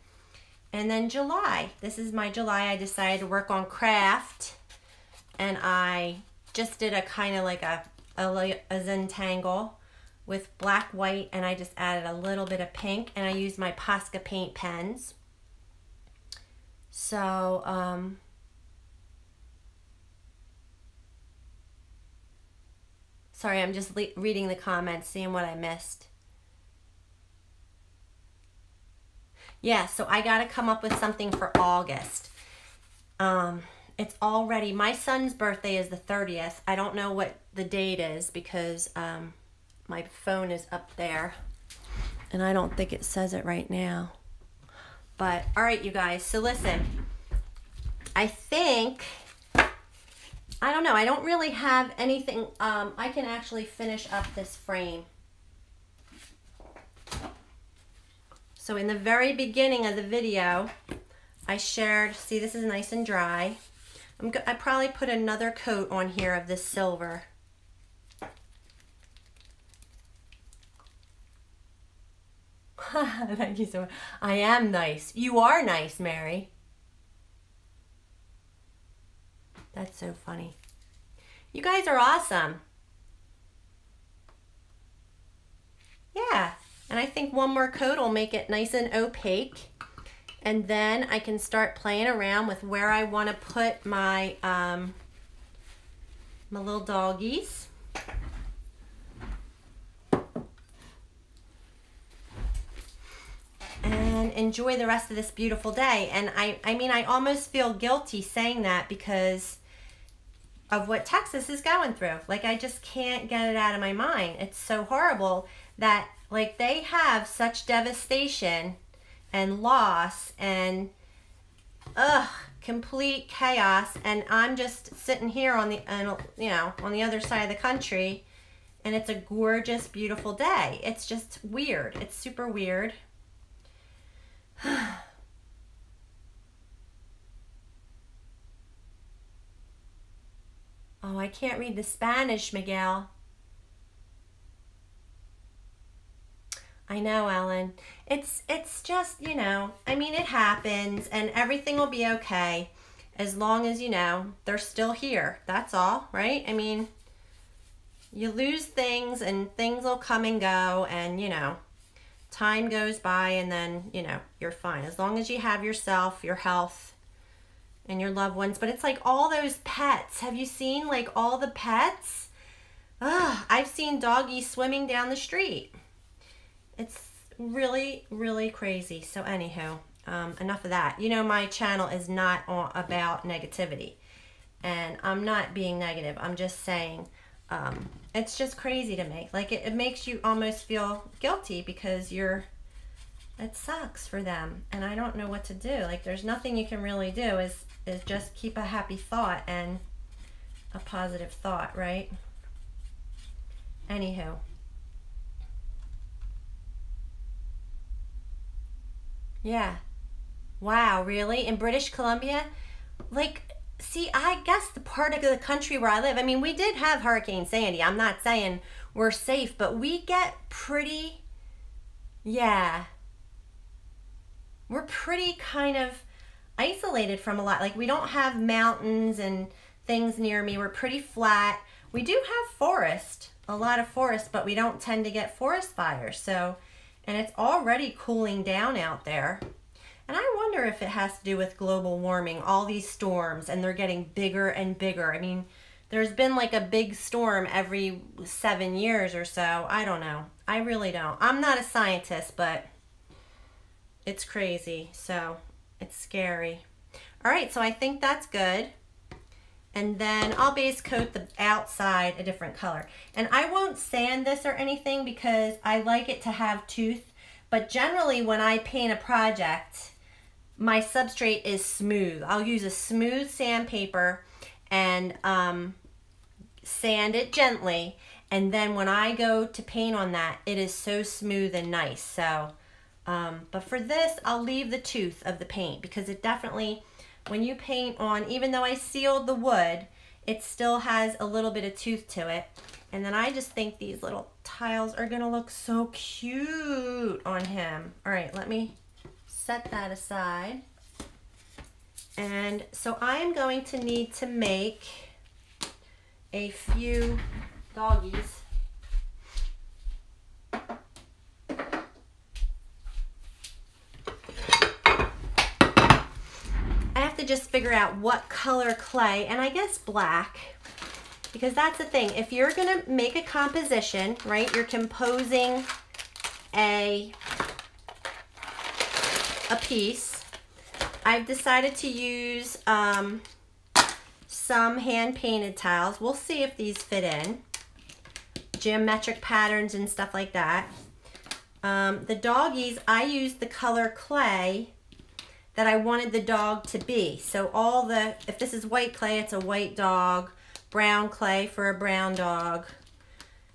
And then July, this is my July. I decided to work on craft, and I just did a kind of like a Zentangle with black, white, and I just added a little bit of pink, and I used my Posca paint pens. So, sorry, I'm just reading the comments, seeing what I missed. Yeah, so I got to come up with something for August. It's already, my son's birthday is the 30th. I don't know what the date is because my phone is up there. And I don't think it says it right now. But, all right, you guys. So, listen. I think, I don't know. I don't really have anything. I can actually finish up this frame. So in the very beginning of the video, I shared, see this is nice and dry. I probably put another coat on here of this silver. Thank you so much. I am nice. You are nice, Mary. That's so funny. You guys are awesome. Yeah. And I think one more coat will make it nice and opaque. And then I can start playing around with where I want to put my, my little doggies. And enjoy the rest of this beautiful day. And I mean, I almost feel guilty saying that because of what Texas is going through. Like, I just can't get it out of my mind. It's so horrible that, like, they have such devastation and loss and, complete chaos. And I'm just sitting here on the, you know, on the other side of the country, and it's a gorgeous, beautiful day. It's just weird. It's super weird. Oh Oh, I can't read the Spanish, Miguel. I know, Ellen. It's just, you know, I mean, it happens and everything will be okay as long as, you know, they're still here. That's all, right? I mean, you lose things and things will come and go and, you know, time goes by and then, you know, you're fine. As long as you have yourself, your health, and your loved ones. But it's like all those pets. Have you seen like all the pets? Ugh, I've seen doggies swimming down the street. It's really, really crazy. So anywho, enough of that. You know, my channel is not about negativity. And I'm not being negative. I'm just saying it's just crazy to me. Like it makes you almost feel guilty because it sucks for them. And I don't know what to do. Like there's nothing you can really do is just keep a happy thought and a positive thought, right? Anywho. Yeah. Wow, really? In British Columbia? Like, see, I guess the part of the country where I live, I mean, we did have Hurricane Sandy. I'm not saying we're safe, but we get pretty, yeah. We're pretty kind of isolated from a lot. Like, we don't have mountains and things near me. We're pretty flat. We do have forest, a lot of forest, but we don't tend to get forest fires. So, and it's already cooling down out there. And I wonder if it has to do with global warming, all these storms, and they're getting bigger and bigger. I mean, there's been like a big storm every 7 years or so. I don't know. I really don't. I'm not a scientist, but it's crazy. So it's scary. All right, so I think that's good. And then I'll base coat the outside a different color. And I won't sand this or anything because I like it to have tooth. But generally when I paint a project, my substrate is smooth. I'll use a smooth sandpaper and sand it gently. And then when I go to paint on that, it is so smooth and nice. So, but for this, I'll leave the tooth of the paint because it definitely, when you paint on, even though I sealed the wood, it still has a little bit of tooth to it. And then I just think these little tiles are gonna look so cute on him. All right, let me set that aside. And so I'm going to need to make a few doggies. I have to just figure out what color clay, and I guess black, because that's the thing. If you're gonna make a composition, right, you're composing a piece, I've decided to use some hand-painted tiles. We'll see if these fit in. Geometric patterns and stuff like that. The doggies, I used the color clay that I wanted the dog to be. So all the, if this is white clay, it's a white dog. Brown clay for a brown dog.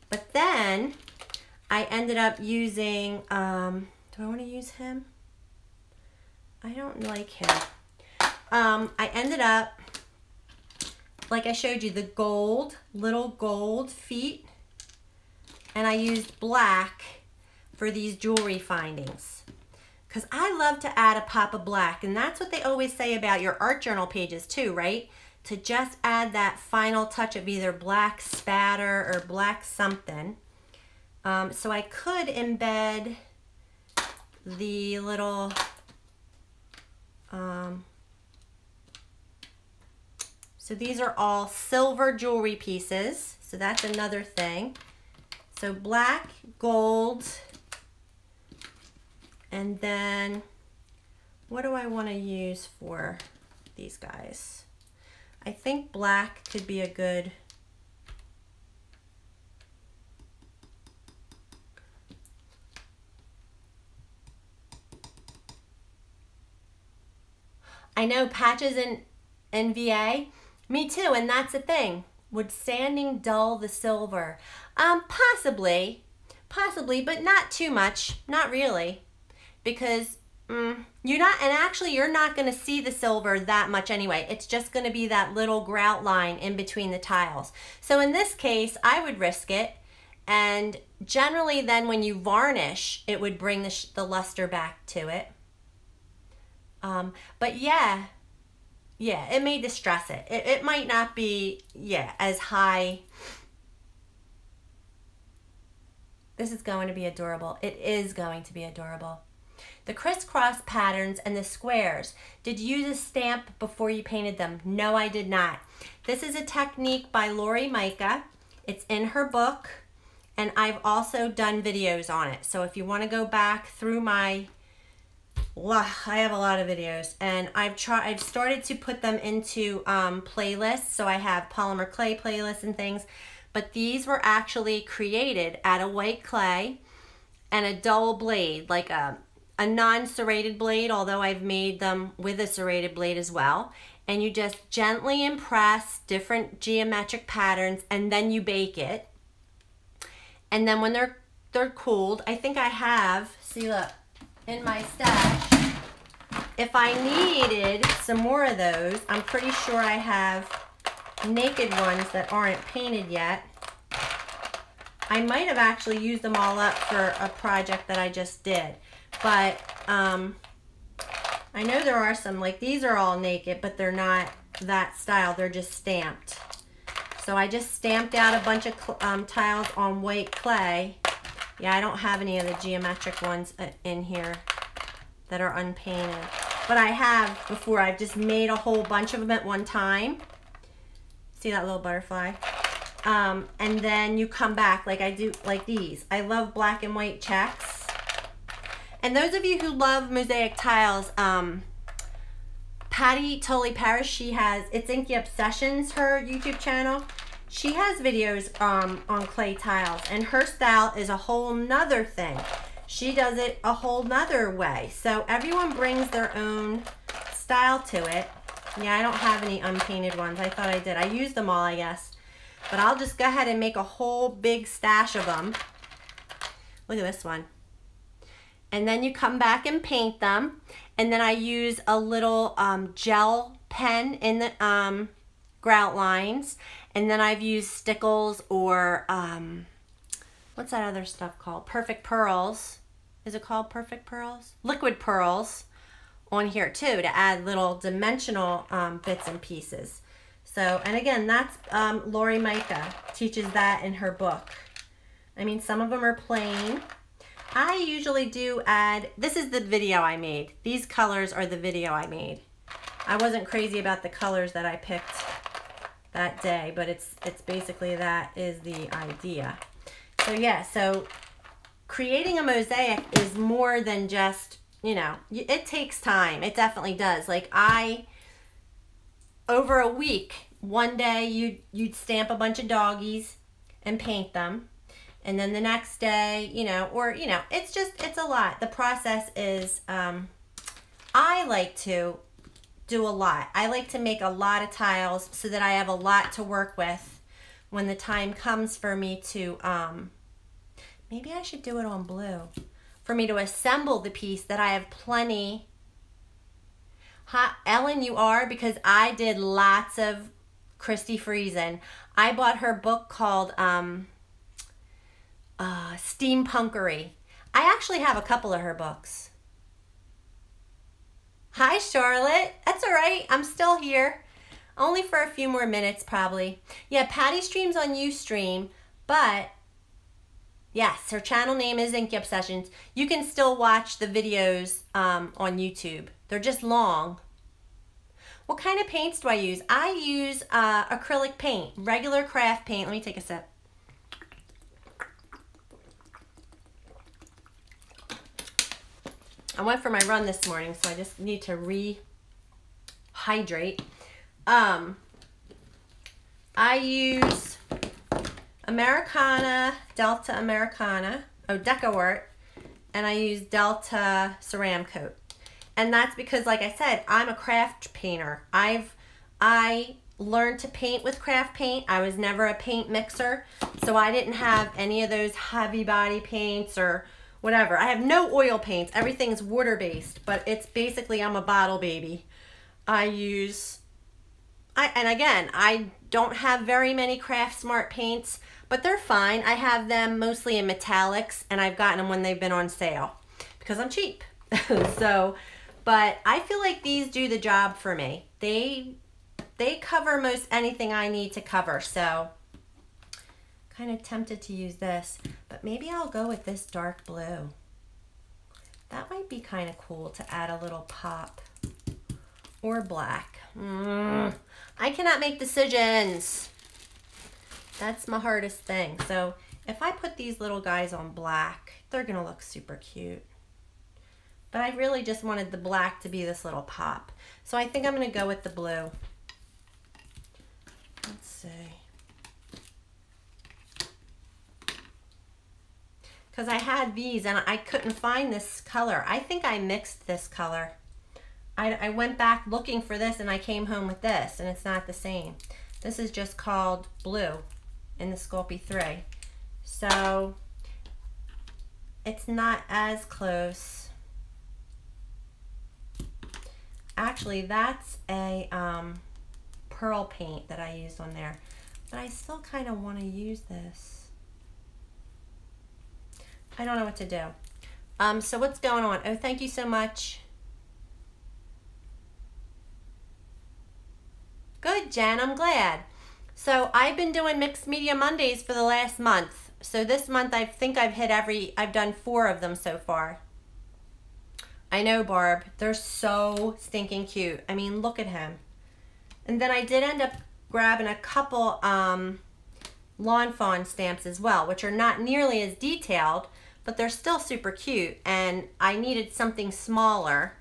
But then I ended up using, do I want to use him? I don't like him. I ended up, like I showed you, the gold, little gold feet. And I used black for these jewelry findings. Because I love to add a pop of black. And that's what they always say about your art journal pages too, right? To just add that final touch of either black spatter or black something. So I could embed the little, so these are all silver jewelry pieces. So that's another thing. So black, gold, and then what do I want to use for these guys? I think black could be a good, I know patches in VA, me too, and that's the thing. Would sanding dull the silver? Possibly, but not too much, not really. Because you're not, and actually you're not going to see the silver that much anyway. It's just going to be that little grout line in between the tiles. So in this case, I would risk it. And generally then when you varnish, it would bring the luster back to it. But yeah, it may distress it. It might not be, as high. This is going to be adorable. It is going to be adorable. The crisscross patterns and the squares. Did you use a stamp before you painted them? No, I did not. This is a technique by Lori Mica. It's in her book, and I've also done videos on it. So if you want to go back through I have a lot of videos, and I've started to put them into playlists. So I have polymer clay playlists and things, but these were actually created out of white clay and a dull blade, like a non-serrated blade, although I've made them with a serrated blade as well. And you just gently impress different geometric patterns, and then you bake it. And then when they're cooled, I think I have, see, look, in my stash, if I needed some more of those, I'm pretty sure I have naked ones that aren't painted yet. I might have actually used them all up for a project that I just did. But I know there are some, like these are all naked, but they're not that style. They're just stamped. So I just stamped out a bunch of tiles on white clay. Yeah, I don't have any of the geometric ones in here that are unpainted. But I have before. I've just made a whole bunch of them at one time. See that little butterfly? And then you come back like I do, like these. I love black and white checks. And those of you who love mosaic tiles, Patty Tully Parrish, she has, it's Inky Obsessions, her YouTube channel. She has videos on clay tiles, and her style is a whole nother thing. She does it a whole nother way. So everyone brings their own style to it. Yeah, I don't have any unpainted ones. I thought I did. I used them all, I guess. But I'll just go ahead and make a whole big stash of them. Look at this one. And then you come back and paint them. And then I use a little gel pen in the grout lines. And then I've used stickles or, what's that other stuff called? Perfect Pearls. Is it called Perfect Pearls? Liquid pearls on here too, to add little dimensional bits and pieces. So, and again, that's Lori Mica teaches that in her book. I mean, some of them are plain. I usually do add, this is the video I made. These colors are the video I made. I wasn't crazy about the colors that I picked that day, but it's basically that is the idea. So yeah, so creating a mosaic is more than just, you know, it takes time. It definitely does. Like over a week, one day you'd stamp a bunch of doggies and paint them. And then the next day, you know, or, you know, it's a lot. The process is, I like to do a lot. I like to make a lot of tiles so that I have a lot to work with when the time comes for me to, maybe I should do it on blue. For me to assemble the piece that I have plenty. Ellen, you are, because I did lots of Christy Friesen. I bought her book called, Steampunkery. I actually have a couple of her books. Hi, Charlotte. That's all right. I'm still here. Only for a few more minutes, probably. Yeah, Patty streams on Ustream, but yes, her channel name is Inky Obsessions. You can still watch the videos on YouTube. They're just long. What kind of paints do I use? I use acrylic paint, regular craft paint. Let me take a sip. I went for my run this morning, so I just need to rehydrate. I use Americana, Delta Americana, DecoArt, and I use Delta Ceramcoat. And that's because, like I said, I'm a craft painter. I learned to paint with craft paint. I was never a paint mixer, so I didn't have any of those heavy body paints or whatever. I have no oil paints. Everything's water-based, but it's basically, I'm a bottle baby. And again, I don't have very many Craft Smart paints, but they're fine. I have them mostly in metallics, and I've gotten them when they've been on sale because I'm cheap. So, but I feel like these do the job for me. They cover most anything I need to cover, so kind of tempted to use this, but maybe I'll go with this dark blue. That might be kind of cool to add a little pop. Or black. I cannot make decisions. That's my hardest thing. So if I put these little guys on black, they're gonna look super cute. But I really just wanted the black to be this little pop. So I think I'm gonna go with the blue. Let's see. Because I had these and I couldn't find this color. I think I mixed this color. I went back looking for this and I came home with this, and it's not the same. This is just called blue in the Sculpey 3. So it's not as close. Actually, that's a pearl paint that I used on there, but I still kind of want to use this. I don't know what to do. So what's going on? Oh, thank you so much. Good, Jen, I'm glad. So I've been doing Mixed Media Mondays for the last month. So this month I think I've done 4 of them so far. I know, Barb, they're so stinking cute. I mean, look at him. And then I did end up grabbing a couple Lawn Fawn stamps as well, which are not nearly as detailed, but they're still super cute. And I needed something smaller.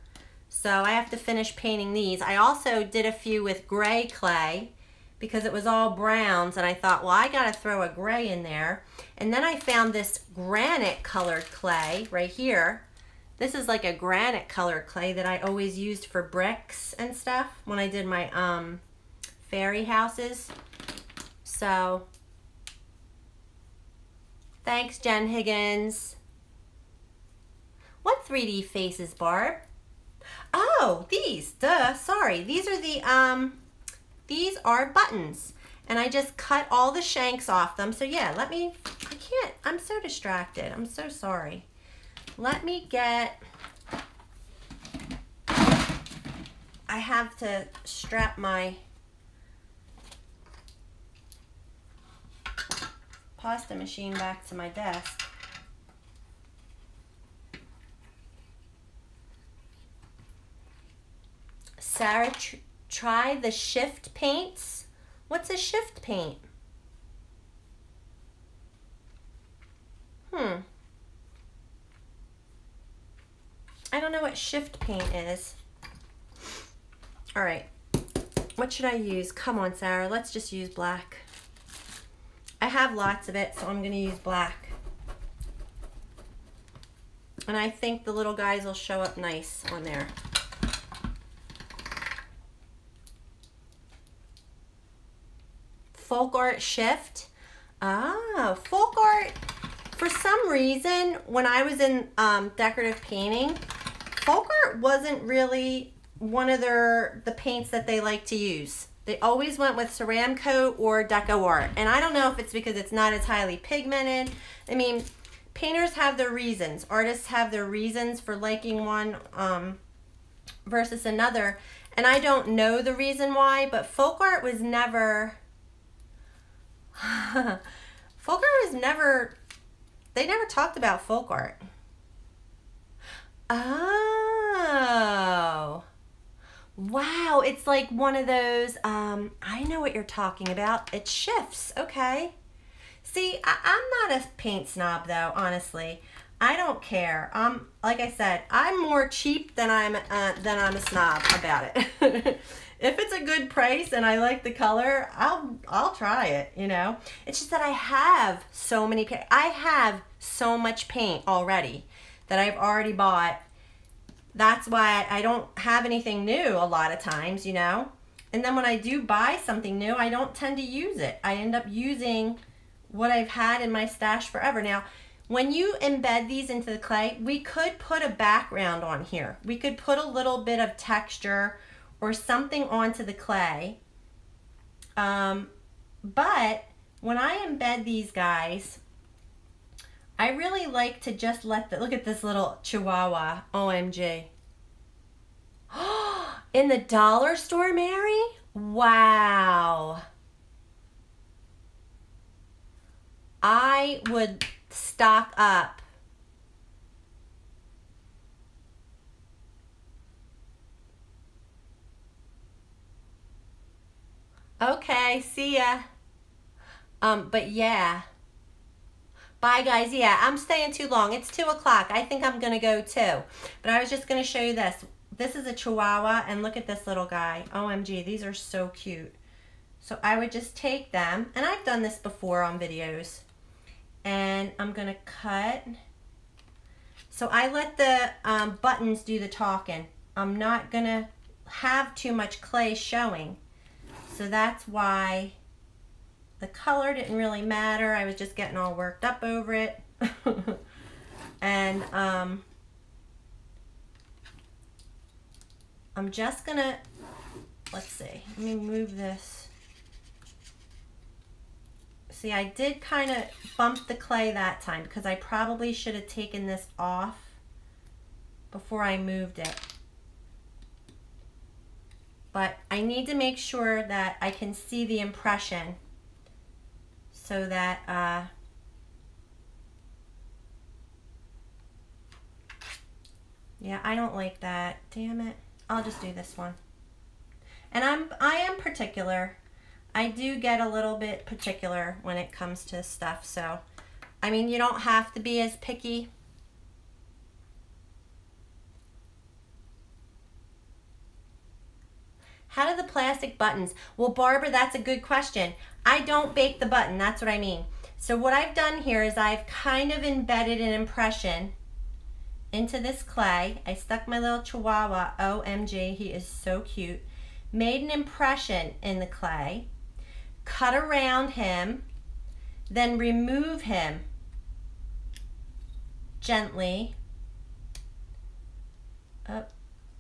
So I have to finish painting these. I also did a few with gray clay because it was all browns, and I thought, well, I gotta throw a gray in there. And then I found this granite colored clay right here. This is like a granite colored clay that I always used for bricks and stuff when I did my fairy houses. So thanks, Jen Higgins. What 3D faces, Barb? Oh, these, duh, sorry. These are buttons. And I just cut all the shanks off them. So yeah, I'm so distracted. I'm so sorry. Let me get, I have to strap my pasta machine back to my desk. Sarah, try the shift paints. What's a shift paint? I don't know what shift paint is. All right, what should I use? Come on, Sarah, let's just use black. I have lots of it, so I'm gonna use black. And I think the little guys will show up nice on there. Folk art shift. Ah, folk art. For some reason, when I was in decorative painting, folk art wasn't really one of the paints that they like to use. They always went with Ceramcoat or Deco Art. And I don't know if it's because it's not as highly pigmented. I mean, painters have their reasons. Artists have their reasons for liking one versus another. And I don't know the reason why, but folk art was never... folk art was never... They never talked about folk art. Oh... Wow, it's like one of those, I know what you're talking about. It shifts, okay. See, I'm not a paint snob though, honestly. I don't care. Like I said, I'm more cheap than I'm a snob about it. If it's a good price and I like the color, I'll try it, you know. It's just that I have so many, I have so much paint already that I've already bought. That's why I don't have anything new a lot of times, you know. And then when I do buy something new, I don't tend to use it. I end up using what I've had in my stash forever. Now, when you embed these into the clay, we could put a background on here. We could put a little bit of texture or something onto the clay. But when I embed these guys, I really like to just let look at this little chihuahua, OMG. In the dollar store, Mary? Wow. I would stock up. Okay, see ya. But yeah. Bye guys. Yeah, I'm staying too long. It's 2 o'clock. I think I'm gonna go too. But I was just gonna show you this. This is a Chihuahua, and look at this little guy. OMG, these are so cute. So I would just take them, and I've done this before on videos, and I'm gonna cut. So I let the buttons do the talking. I'm not gonna have too much clay showing. So that's why the color didn't really matter. I was just getting all worked up over it. And I'm just gonna, let's see, let me move this. See, I did kind of bump the clay that time because I probably should have taken this off before I moved it. But I need to make sure that I can see the impression so that yeah, I don't like that. Damn it. I'll just do this one. And I am particular. I do get a little bit particular when it comes to stuff. So, I mean, you don't have to be as picky. How do the plastic buttons? Well, Barbara, that's a good question. I don't bake the button. That's what I mean. So what I've done here is I've kind of embedded an impression into this clay. I stuck my little Chihuahua, OMG, he is so cute. Made an impression in the clay, cut around him, then remove him gently. Oh,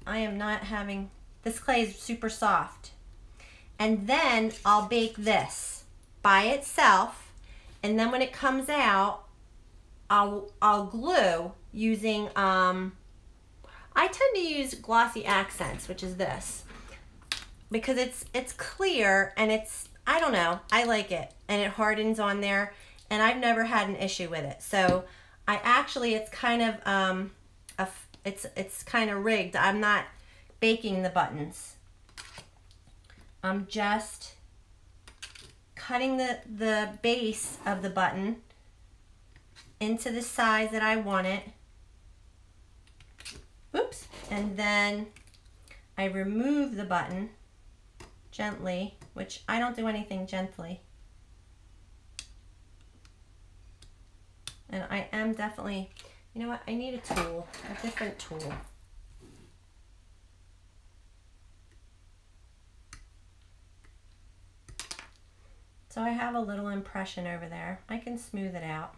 I am not having, this clay is super soft. And then I'll bake this by itself, and then when it comes out, I'll glue using, I tend to use Glossy Accents, which is this, because it's clear and it's, I don't know, I like it, and it hardens on there, and I've never had an issue with it. So I actually, it's kind of, it's kind of rigged. I'm not baking the buttons. I'm just cutting the base of the button into the size that I want it. Oops. And then I remove the button gently, which I don't do anything gently. And I am definitely, you know what, I need a tool, a different tool. So I have a little impression over there. I can smooth it out.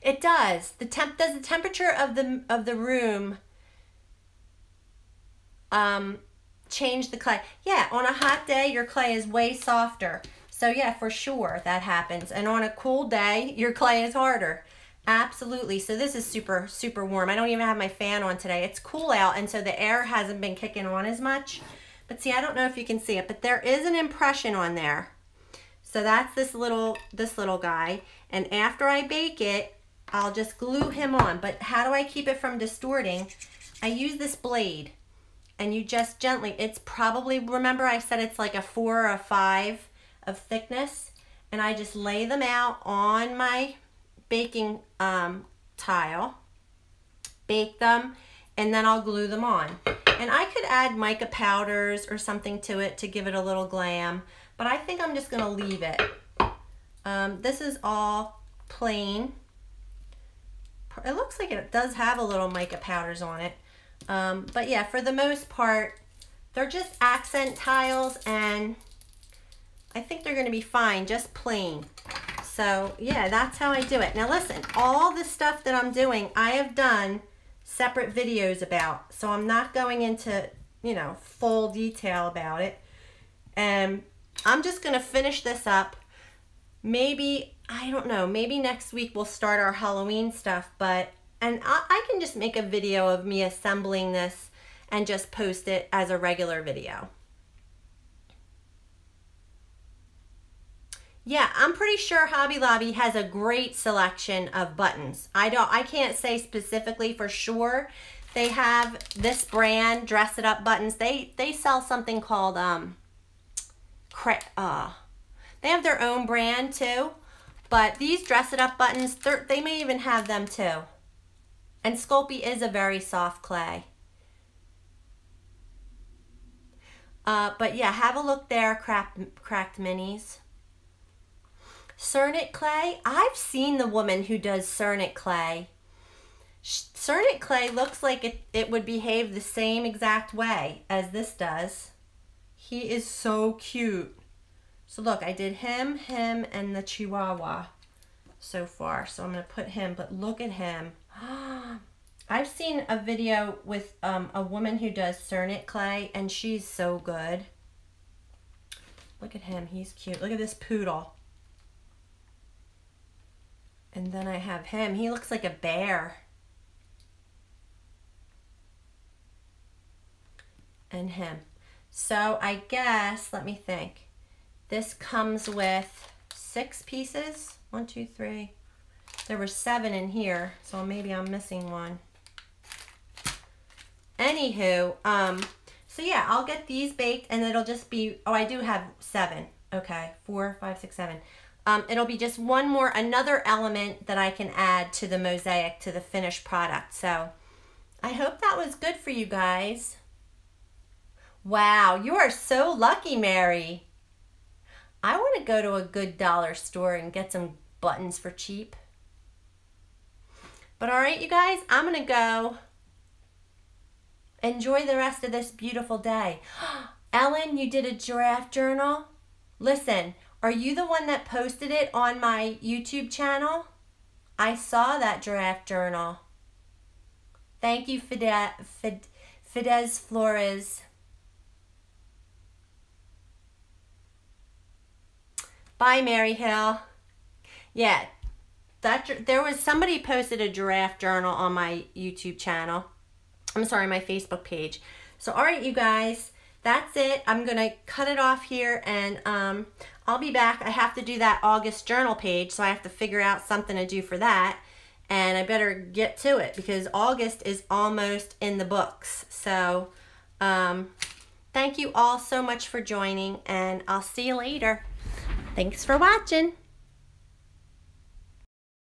It does. Does the temperature of the room change the clay? Yeah, on a hot day your clay is way softer. So yeah, for sure that happens. And on a cool day your clay is harder. Absolutely. So this is super, super warm. I don't even have my fan on today. It's cool out, and so the air hasn't been kicking on as much. But see, I don't know if you can see it, but there is an impression on there. So that's this little guy. And after I bake it, I'll just glue him on. But how do I keep it from distorting? I use this blade, and you just gently, it's probably, remember I said it's like a 4 or a 5 of thickness, and I just lay them out on my baking tile, bake them, and then I'll glue them on. And I could add mica powders or something to it to give it a little glam, but I think I'm just gonna leave it. This is all plain. It looks like it does have a little mica powders on it. But yeah, for the most part, they're just accent tiles, and I think they're going to be fine, just plain. So yeah, that's how I do it. Now listen, all the stuff that I'm doing, I have done separate videos about. So I'm not going into, you know, full detail about it. And I'm just going to finish this up. Maybe, I don't know, maybe next week we'll start our Halloween stuff, and I can just make a video of me assembling this and just post it as a regular video. Yeah, I'm pretty sure Hobby Lobby has a great selection of buttons. I can't say specifically for sure. They have this brand, Dress It Up buttons. They sell something called they have their own brand too, but these Dress It Up buttons, they may even have them too. And Sculpey is a very soft clay. But yeah, have a look there, Cracked Minis. Cernit clay, I've seen the woman who does Cernit clay. Cernit clay looks like it would behave the same exact way as this does. He is so cute. So look, I did him, and the Chihuahua so far. So I'm going to put him, but look at him. I've seen a video with a woman who does Cernit clay, and she's so good. Look at him, he's cute. Look at this poodle. And then I have him. He looks like a bear. And him. So I guess, let me think. This comes with 6 pieces. 1, 2, 3. There were 7 in here, so maybe I'm missing one. Anywho, so yeah, I'll get these baked, and it'll just be, oh, I do have 7. Okay, 4, 5, 6, 7. It'll be just another element that I can add to the mosaic, to the finished product. So I hope that was good for you guys. Wow, you are so lucky, Mary. I want to go to a good dollar store and get some buttons for cheap. But all right, you guys, I'm going to go. Enjoy the rest of this beautiful day. Ellen, you did a giraffe journal? Listen, are you the one that posted it on my YouTube channel? I saw that giraffe journal. Thank you, Fidesz Flores. Bye, Mary Hill. Yeah, there was somebody posted a giraffe journal on my YouTube channel. I'm sorry, my Facebook page. So, all right, you guys, that's it. I'm going to cut it off here, and I'll be back. I have to do that August journal page, so I have to figure out something to do for that. And I better get to it because August is almost in the books. So, thank you all so much for joining, and I'll see you later. Thanks for watching.